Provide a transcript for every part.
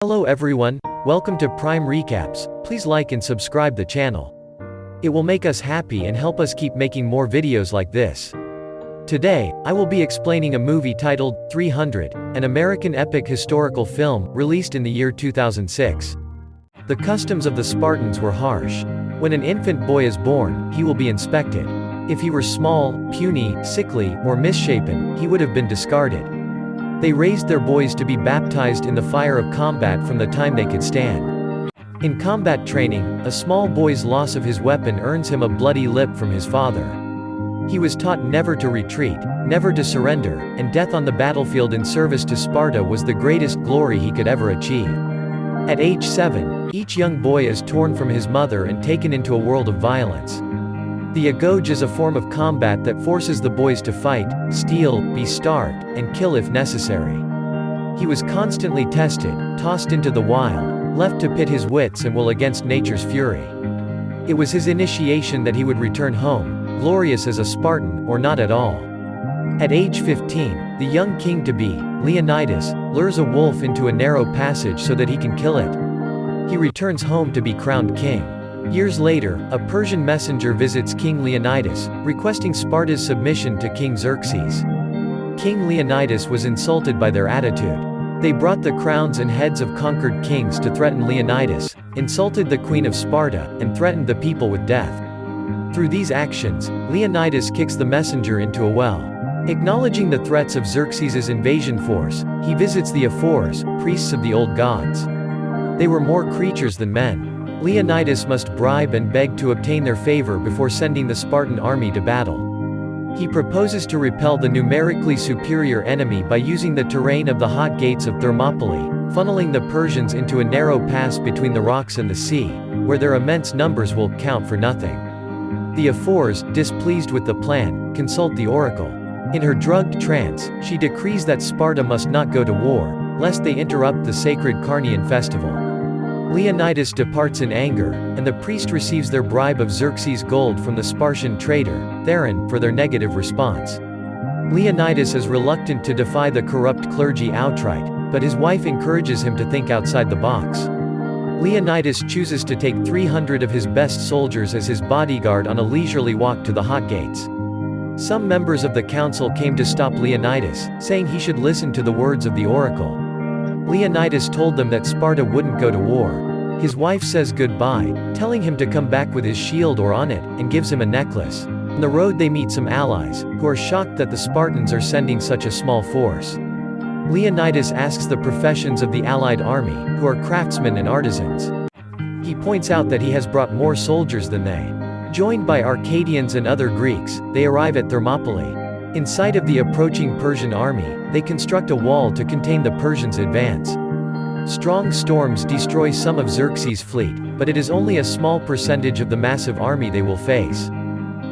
Hello everyone, welcome to Prime Recaps. Please like and subscribe the channel. It will make us happy and help us keep making more videos like this. Today, I will be explaining a movie titled 300, an American epic historical film, released in the year 2006. The customs of the Spartans were harsh. When an infant boy is born, he will be inspected. If he were small, puny, sickly, or misshapen, he would have been discarded. They raised their boys to be baptized in the fire of combat from the time they could stand. In combat training, a small boy's loss of his weapon earns him a bloody lip from his father. He was taught never to retreat, never to surrender, and death on the battlefield in service to Sparta was the greatest glory he could ever achieve. At age 7, each young boy is torn from his mother and taken into a world of violence. The agoge is a form of combat that forces the boys to fight, steal, be starved, and kill if necessary. He was constantly tested, tossed into the wild, left to pit his wits and will against nature's fury. It was his initiation that he would return home, glorious as a Spartan, or not at all. At age 15, the young king-to-be, Leonidas, lures a wolf into a narrow passage so that he can kill it. He returns home to be crowned king. Years later, a Persian messenger visits King Leonidas, requesting Sparta's submission to King Xerxes. King Leonidas was insulted by their attitude. They brought the crowns and heads of conquered kings to threaten Leonidas, insulted the queen of Sparta, and threatened the people with death. Through these actions, Leonidas kicks the messenger into a well. Acknowledging the threats of Xerxes' invasion force, he visits the Ephors, priests of the old gods. They were more creatures than men. Leonidas must bribe and beg to obtain their favor before sending the Spartan army to battle. He proposes to repel the numerically superior enemy by using the terrain of the hot gates of Thermopylae, funneling the Persians into a narrow pass between the rocks and the sea, where their immense numbers will count for nothing. The Ephors, displeased with the plan, consult the oracle. In her drugged trance, she decrees that Sparta must not go to war, lest they interrupt the sacred Carnean festival. Leonidas departs in anger, and the priest receives their bribe of Xerxes' gold from the Spartan traitor, Theron, for their negative response. Leonidas is reluctant to defy the corrupt clergy outright, but his wife encourages him to think outside the box. Leonidas chooses to take 300 of his best soldiers as his bodyguard on a leisurely walk to the hot gates. Some members of the council came to stop Leonidas, saying he should listen to the words of the oracle. Leonidas told them that Sparta wouldn't go to war. His wife says goodbye, telling him to come back with his shield or on it, and gives him a necklace. On the road they meet some allies, who are shocked that the Spartans are sending such a small force. Leonidas asks the professions of the allied army, who are craftsmen and artisans. He points out that he has brought more soldiers than they. Joined by Arcadians and other Greeks, they arrive at Thermopylae. In sight of the approaching Persian army, they construct a wall to contain the Persians' advance. Strong storms destroy some of Xerxes' fleet, but it is only a small percentage of the massive army they will face.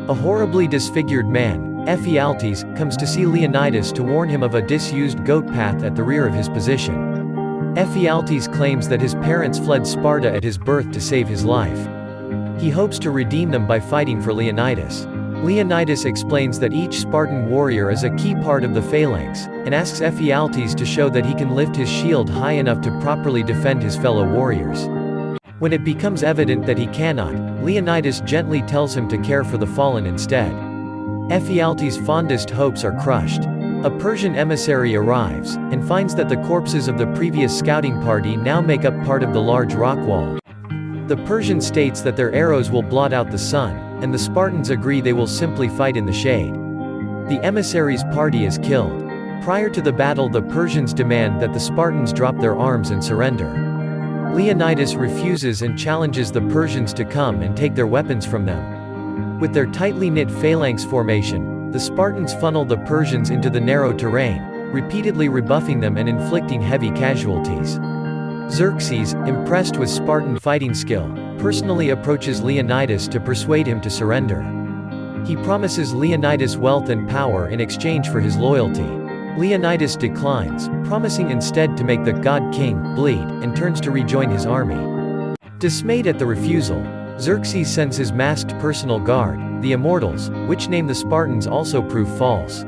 A horribly disfigured man, Ephialtes, comes to see Leonidas to warn him of a disused goat path at the rear of his position. Ephialtes claims that his parents fled Sparta at his birth to save his life. He hopes to redeem them by fighting for Leonidas. Leonidas explains that each Spartan warrior is a key part of the phalanx, and asks Ephialtes to show that he can lift his shield high enough to properly defend his fellow warriors. When it becomes evident that he cannot, Leonidas gently tells him to care for the fallen instead. Ephialtes' fondest hopes are crushed. A Persian emissary arrives, and finds that the corpses of the previous scouting party now make up part of the large rock wall. The Persian states that their arrows will blot out the sun, and the Spartans agree they will simply fight in the shade. The emissary's party is killed. Prior to the battle, the Persians demand that the Spartans drop their arms and surrender. Leonidas refuses and challenges the Persians to come and take their weapons from them. With their tightly knit phalanx formation, the Spartans funnel the Persians into the narrow terrain, repeatedly rebuffing them and inflicting heavy casualties. Xerxes, impressed with Spartan fighting skill, personally approaches Leonidas to persuade him to surrender. He promises Leonidas wealth and power in exchange for his loyalty. Leonidas declines, promising instead to make the god king bleed, and turns to rejoin his army. Dismayed at the refusal, Xerxes sends his masked personal guard, the Immortals, which name the Spartans also prove false.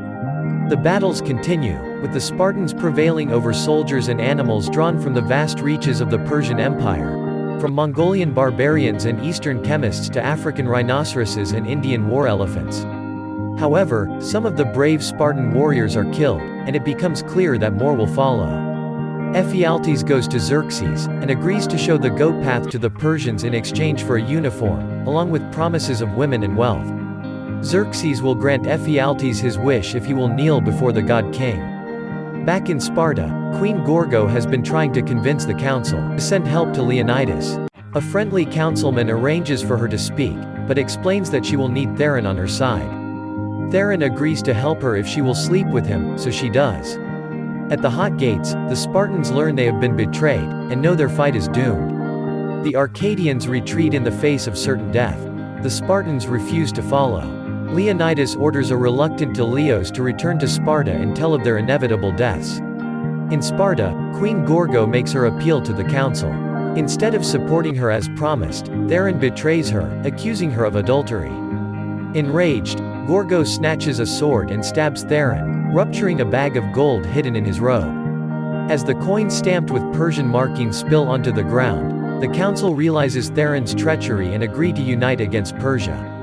The battles continue, with the Spartans prevailing over soldiers and animals drawn from the vast reaches of the Persian Empire, from Mongolian barbarians and Eastern chemists to African rhinoceroses and Indian war elephants. However, some of the brave Spartan warriors are killed, and it becomes clear that more will follow. Ephialtes goes to Xerxes, and agrees to show the goat path to the Persians in exchange for a uniform, along with promises of women and wealth. Xerxes will grant Ephialtes his wish if he will kneel before the god king. Back in Sparta, Queen Gorgo has been trying to convince the council to send help to Leonidas. A friendly councilman arranges for her to speak, but explains that she will need Theron on her side. Theron agrees to help her if she will sleep with him, so she does. At the Hot Gates, the Spartans learn they have been betrayed, and know their fight is doomed. The Arcadians retreat in the face of certain death. The Spartans refuse to follow. Leonidas orders a reluctant Delios to return to Sparta and tell of their inevitable deaths. In Sparta, Queen Gorgo makes her appeal to the council. Instead of supporting her as promised, Theron betrays her, accusing her of adultery. Enraged, Gorgo snatches a sword and stabs Theron, rupturing a bag of gold hidden in his robe. As the coins stamped with Persian markings spill onto the ground, the council realizes Theron's treachery and agree to unite against Persia.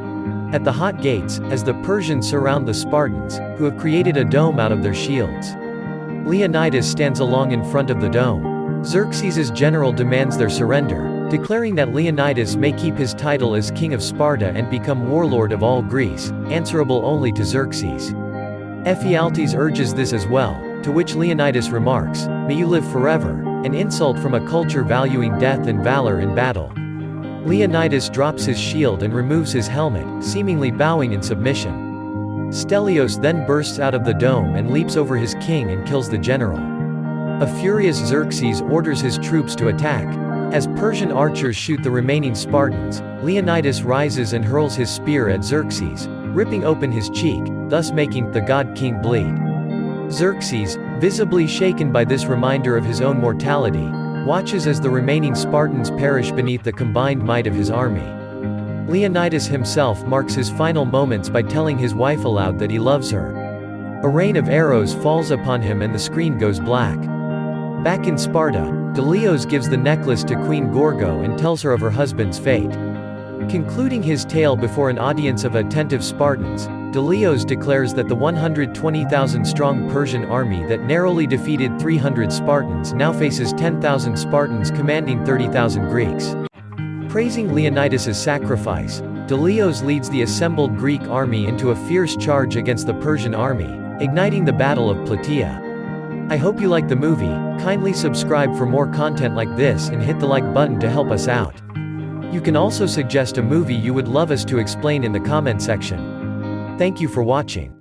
At the Hot Gates, as the Persians surround the Spartans, who have created a dome out of their shields, Leonidas stands along in front of the dome. Xerxes' general demands their surrender, declaring that Leonidas may keep his title as king of Sparta and become warlord of all Greece, answerable only to Xerxes. Ephialtes urges this as well, to which Leonidas remarks, "May you live forever," an insult from a culture valuing death and valor in battle. Leonidas drops his shield and removes his helmet, seemingly bowing in submission. Stelios then bursts out of the dome and leaps over his king and kills the general. A furious Xerxes orders his troops to attack. As Persian archers shoot the remaining Spartans, Leonidas rises and hurls his spear at Xerxes, ripping open his cheek, thus making the god king bleed. Xerxes, visibly shaken by this reminder of his own mortality, watches as the remaining Spartans perish beneath the combined might of his army. Leonidas himself marks his final moments by telling his wife aloud that he loves her. A rain of arrows falls upon him and the screen goes black. Back in Sparta, Delios gives the necklace to Queen Gorgo and tells her of her husband's fate. Concluding his tale before an audience of attentive Spartans, Delios declares that the 120,000-strong Persian army that narrowly defeated 300 Spartans now faces 10,000 Spartans commanding 30,000 Greeks. Praising Leonidas' sacrifice, Delios leads the assembled Greek army into a fierce charge against the Persian army, igniting the Battle of Plataea. I hope you like the movie. Kindly subscribe for more content like this and hit the like button to help us out. You can also suggest a movie you would love us to explain in the comment section. Thank you for watching.